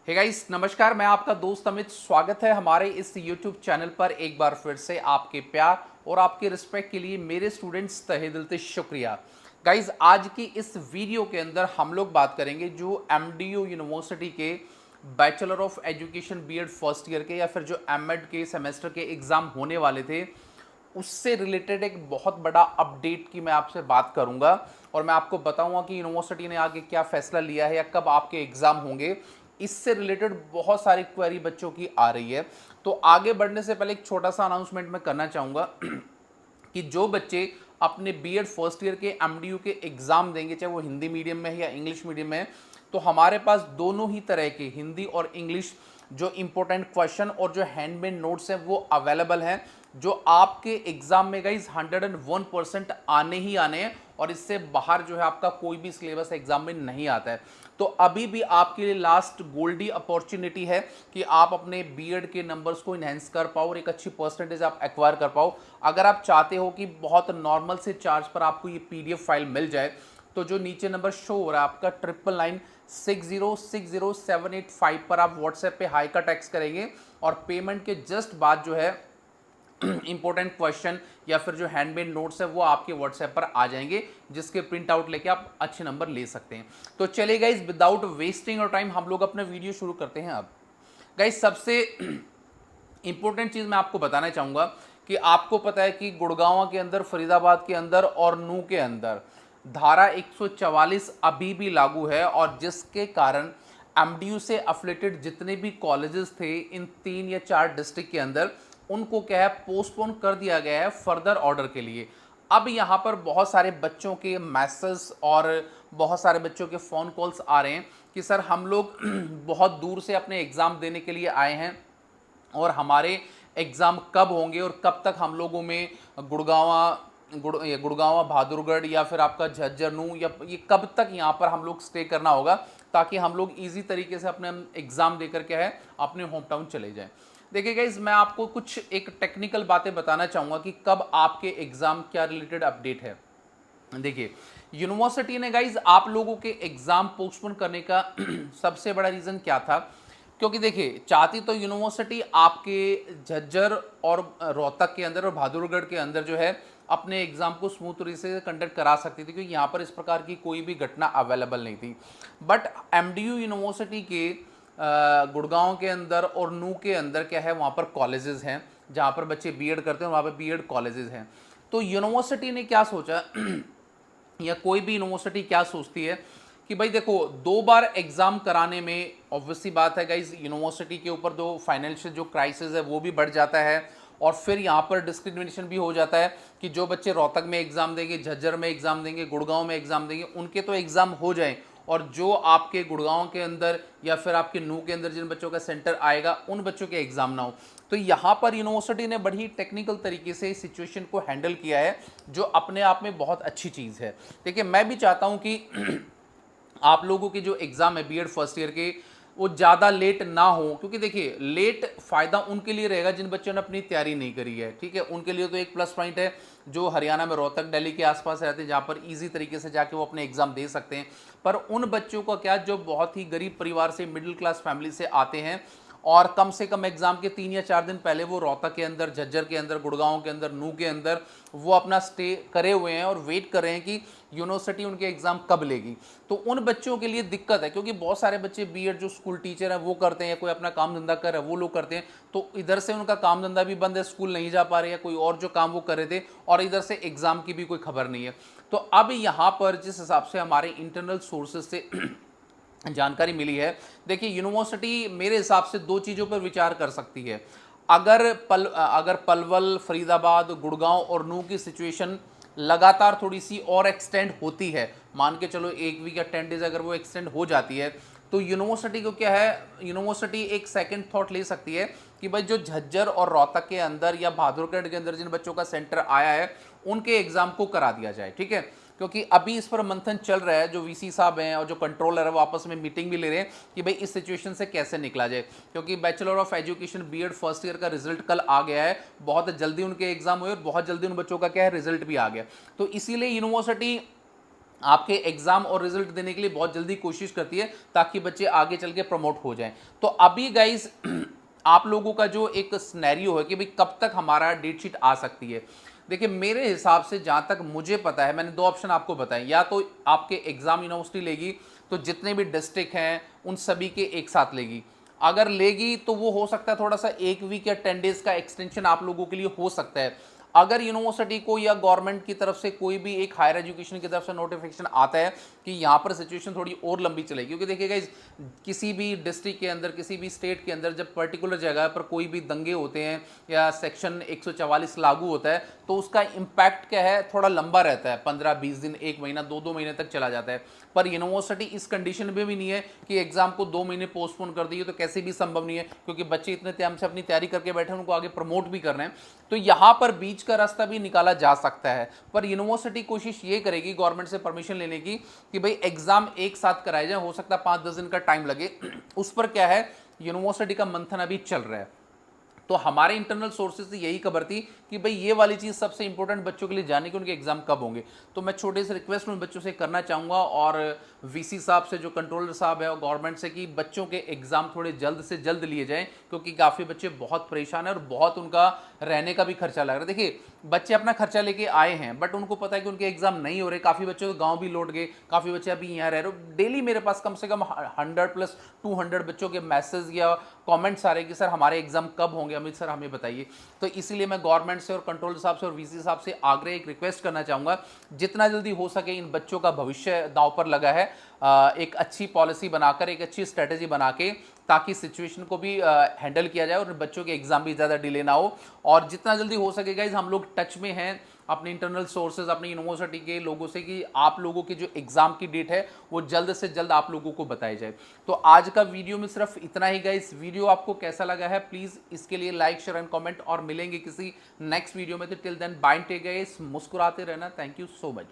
Hey guys नमस्कार, मैं आपका दोस्त अमित। स्वागत है हमारे इस YouTube चैनल पर। एक बार फिर से आपके प्यार और आपके रिस्पेक्ट के लिए मेरे स्टूडेंट्स तहे दिल से शुक्रिया। गाइस आज की इस वीडियो के अंदर हम लोग बात करेंगे जो MDU यूनिवर्सिटी के bachelor of education B Ed first year के या फिर जो एमएड के सेमेस्टर के एग्ज़ाम होने वाले थे उससे रिलेटेड एक बहुत बड़ा अपडेट की मैं आपसे बात करूंगा और मैं आपको बताऊंगा कि यूनिवर्सिटी ने आगे क्या फैसला लिया है या कब आपके एग्ज़ाम होंगे। इससे रिलेटेड बहुत सारी क्वेरी बच्चों की आ रही है। तो आगे बढ़ने से पहले एक छोटा सा अनाउंसमेंट मैं करना चाहूँगा कि जो बच्चे अपने बीएड फर्स्ट ईयर के एमडीयू के एग्ज़ाम देंगे, चाहे वो हिंदी मीडियम में है या इंग्लिश मीडियम में है, तो हमारे पास दोनों ही तरह के हिंदी और इंग्लिश जो इंपॉर्टेंट क्वेश्चन और जो हैंडमेड नोट्स हैं वो अवेलेबल हैं, जो आपके एग्जाम में गाइज 101% आने ही आने हैं और इससे बाहर जो है आपका कोई भी सिलेबस एग्जाम में नहीं आता है। तो अभी भी आपके लिए लास्ट गोल्डी अपॉर्चुनिटी है कि आप अपने बीएड के नंबर्स को इनहेंस कर पाओ और एक अच्छी परसेंटेज आप एक्वायर कर पाओ। अगर आप चाहते हो कि बहुत नॉर्मल से चार्ज पर आपको ये पीडीएफ फाइल मिल जाए तो जो नीचे नंबर शो हो रहा है आपका 9996060785 पर आप व्हाट्सएप पे हाई का टेक्स्ट करेंगे और पेमेंट के जस्ट बाद जो है इंपॉर्टेंट क्वेश्चन या फिर जो हैंडमेड नोट्स है वो आपके व्हाट्सएप पर आ जाएंगे, जिसके प्रिंट आउट लेके आप अच्छे नंबर ले सकते हैं। तो चलिए गाइज विदाउट वेस्टिंग और टाइम हम लोग अपना वीडियो शुरू करते हैं। अब गाइज सबसे इंपॉर्टेंट चीज़ मैं आपको बताना चाहूँगा कि आपको पता है कि गुड़गांव के अंदर, फरीदाबाद के अंदर और नूह के अंदर धारा 144 अभी भी लागू है और जिसके कारण एमडीयू से अफिलेटेड जितने भी कॉलेजेस थे इन 3 या 4 डिस्ट्रिक्ट के अंदर उनको क्या है पोस्टपोन कर दिया गया है फर्दर ऑर्डर के लिए। अब यहाँ पर बहुत सारे बच्चों के मैसेज और बहुत सारे बच्चों के फ़ोन कॉल्स आ रहे हैं कि सर हम लोग बहुत दूर से अपने एग्ज़ाम देने के लिए आए हैं और हमारे एग्ज़ाम कब होंगे और कब तक हम लोगों में गुड़गांव बहादुरगढ़ या फिर आपका झज्जर नूह या ये कब तक यहाँ पर हम लोग स्टे करना होगा ताकि हम लोग ईजी तरीके से अपने एग्ज़ाम देकर क्या है अपने होम टाउन चले जाएं। देखिए गाइज मैं आपको कुछ एक टेक्निकल बातें बताना चाहूँगा कि कब आपके एग्ज़ाम क्या रिलेटेड अपडेट है। देखिए यूनिवर्सिटी ने गाइज आप लोगों के एग्ज़ाम पोस्टपोन करने का सबसे बड़ा रीज़न क्या था, क्योंकि देखिए चाहती तो यूनिवर्सिटी आपके झज्जर और रोहतक के अंदर और बहादुरगढ़ के अंदर जो है अपने एग्ज़ाम को स्मूथ तरीके से कंडक्ट करा सकती थी, क्योंकि यहाँ पर इस प्रकार की कोई भी घटना अवेलेबल नहीं थी। बट एमडीयू यूनिवर्सिटी के गुड़गांव के अंदर और नूह के अंदर क्या है वहाँ पर कॉलेजेस हैं जहाँ पर बच्चे बीएड करते हैं, वहाँ पर बीएड कॉलेजेस हैं। तो यूनिवर्सिटी ने क्या सोचा या कोई भी यूनिवर्सिटी क्या सोचती है कि भाई देखो 2 बार एग्ज़ाम कराने में ऑब्वियसली बात है गाइज यूनिवर्सिटी के ऊपर जो फाइनेंशियल जो क्राइसिस है वो भी बढ़ जाता है और फिर यहाँ पर डिस्क्रिमिनेशन भी हो जाता है कि जो बच्चे रोहतक में एग्ज़ाम देंगे, झज्जर में एग्ज़ाम देंगे, गुड़गांव में एग्ज़ाम देंगे, उनके तो एग्ज़ाम हो जाएं और जो आपके गुड़गांव के अंदर या फिर आपके नूह के अंदर जिन बच्चों का सेंटर आएगा उन बच्चों के एग्ज़ाम ना हो। तो यहाँ पर यूनिवर्सिटी ने बड़ी टेक्निकल तरीके से इस सिचुएशन को हैंडल किया है, जो अपने आप में बहुत अच्छी चीज़ है। देखिए मैं भी चाहता हूँ कि आप लोगों के जो एग्ज़ाम है बीएड फर्स्ट ईयर के वो ज़्यादा लेट ना हो, क्योंकि देखिए लेट फ़ायदा उनके लिए रहेगा जिन बच्चों ने अपनी तैयारी नहीं करी है। ठीक है, उनके लिए तो एक प्लस पॉइंट है जो हरियाणा में रोहतक दिल्ली के आसपास रहते हैं, जहाँ पर इजी तरीके से जाके वो अपने एग्ज़ाम दे सकते हैं। पर उन बच्चों का क्या जो बहुत ही गरीब परिवार से, मिडिल क्लास फैमिली से आते हैं और कम से कम एग्ज़ाम के 3 या 4 दिन पहले वो रोहतक के अंदर, झज्जर के अंदर, गुड़गांव के अंदर, नूह के अंदर वो अपना स्टे करे हुए हैं और वेट कर रहे हैं कि यूनिवर्सिटी उनके एग्ज़ाम कब लेगी। तो उन बच्चों के लिए दिक्कत है, क्योंकि बहुत सारे बच्चे बीएड जो स्कूल टीचर हैं वो करते हैं, कोई अपना काम धंधा कर रहा है वो लोग करते हैं, तो इधर से उनका काम धंधा भी बंद है, स्कूल नहीं जा पा रहे हैं, कोई और जो काम वो कर रहे थे और इधर से एग्ज़ाम की भी कोई खबर नहीं है। तो अब यहाँ पर जिस हिसाब से हमारे इंटरनल सोर्सेज से जानकारी मिली है, देखिए यूनिवर्सिटी मेरे हिसाब से 2 चीज़ों पर विचार कर सकती है। अगर पलवल, फरीदाबाद, गुड़गांव और नूह की सिचुएशन लगातार थोड़ी सी और एक्सटेंड होती है, मान के चलो 1 वीक या 10 डेज अगर वो एक्सटेंड हो जाती है, तो यूनिवर्सिटी को क्या है, यूनिवर्सिटी एक सेकंड थॉट ले सकती है कि भाई जो झज्जर और रोहतक के अंदर या बहादुरगढ़ के अंदर जिन बच्चों का सेंटर आया है उनके एग्ज़ाम को करा दिया जाए। ठीक है, क्योंकि अभी इस पर मंथन चल रहा है, जो वीसी साहब हैं और जो कंट्रोलर है वो आपस में मीटिंग भी ले रहे हैं कि भाई इस सिचुएशन से कैसे निकला जाए, क्योंकि bachelor of education B Ed first year का रिजल्ट कल आ गया है, बहुत जल्दी उनके एग्जाम हुए और बहुत जल्दी उन बच्चों का क्या है रिजल्ट भी आ गया। तो इसीलिए यूनिवर्सिटी आपके एग्जाम और रिजल्ट देने के लिए बहुत जल्दी कोशिश करती है ताकि बच्चे आगे चल के प्रमोट हो जाएं। तो अभी गाइस आप लोगों का जो एक सिनेरियो है कि भाई कब तक हमारा डेट शीट आ सकती है, देखिए मेरे हिसाब से जहां तक मुझे पता है, मैंने दो ऑप्शन आपको बताए, या तो आपके एग्जाम यूनिवर्सिटी लेगी तो जितने भी डिस्ट्रिक्ट हैं उन सभी के एक साथ लेगी। अगर लेगी तो वो हो सकता है थोड़ा सा 1 वीक या 10 डेज का एक्सटेंशन आप लोगों के लिए हो सकता है। अगर यूनिवर्सिटी को या गवर्नमेंट की तरफ से कोई भी एक हायर एजुकेशन की तरफ से नोटिफिकेशन आता है कि यहाँ पर सिचुएशन थोड़ी और लंबी चलेगी, क्योंकि देखिएगा किसी भी डिस्ट्रिक्ट के अंदर, किसी भी स्टेट के अंदर जब पर्टिकुलर जगह पर कोई भी दंगे होते हैं या सेक्शन 144 लागू होता है तो उसका इम्पैक्ट क्या है, थोड़ा लंबा रहता है, 15-20 दिन, 1 महीना, 2-2 महीने तक चला जाता है। पर यूनिवर्सिटी इस कंडीशन में भी नहीं है कि एग्जाम को 2 महीने पोस्टपोन कर दिए, तो कैसे भी संभव नहीं है, क्योंकि बच्चे इतने टाइम से अपनी तैयारी करके बैठे हैं, उनको आगे प्रमोट भी करना है। तो यहाँ पर बीच का रास्ता भी निकाला जा सकता है, पर यूनिवर्सिटी कोशिश ये करेगी गवर्नमेंट से परमिशन लेने की कि भाई एग्जाम एक साथ कराए जाए, हो सकता है 5-10 दिन का टाइम लगे। उस पर क्या है, यूनिवर्सिटी का मंथन अभी चल रहा है। तो हमारे इंटरनल सोर्सेज से यही खबर थी कि भाई ये वाली चीज़ सबसे इंपॉर्टेंट बच्चों के लिए जाने कि उनके एग्जाम कब होंगे। तो मैं छोटे से रिक्वेस्ट उन बच्चों से करना चाहूँगा और वीसी साहब से, जो कंट्रोलर साहब है, और गवर्नमेंट से, कि बच्चों के एग्जाम थोड़े जल्द से जल्द लिए जाएं, क्योंकि काफ़ी बच्चे बहुत परेशान हैं और बहुत उनका रहने का भी खर्चा लग रहा है। देखिए बच्चे अपना खर्चा लेके आए हैं, बट उनको पता है कि उनके एग्जाम नहीं हो रहे। काफ़ी बच्चे तो गाँव भी लौट गए, काफ़ी बच्चे अभी यहाँ रह रहे। डेली मेरे पास कम से कम 100 + 200 बच्चों के मैसेज या कमेंट्स आ रहे हैं कि सर हमारे एग्जाम कब होंगे, अमित सर हमें बताइए। तो इसीलिए मैं गवर्नमेंट से और कंट्रोलर साहब से और वीसी साहब से आग्रह, एक रिक्वेस्ट करना चाहूँगा, जितना जल्दी हो सके इन बच्चों का भविष्य दांव पर लगा है, एक अच्छी पॉलिसी बनाकर, एक अच्छी स्ट्रेटेजी बना के, ताकि सिचुएशन को भी हैंडल किया जाए और बच्चों के एग्जाम भी ज़्यादा डिले ना हो। और जितना जल्दी हो सके गाइज हम लोग टच में हैं अपने इंटरनल सोर्सेज, अपनी यूनिवर्सिटी के लोगों से, कि आप लोगों की जो एग्जाम की डेट है वो जल्द से जल्द आप लोगों को बताई जाए। तो आज का वीडियो में सिर्फ इतना ही गाइस। वीडियो आपको कैसा लगा है प्लीज़ इसके लिए लाइक, शेयर एंड कमेंट, और मिलेंगे किसी नेक्स्ट वीडियो में। तो till then bye, take guys, मुस्कुराते रहना। Thank you so much.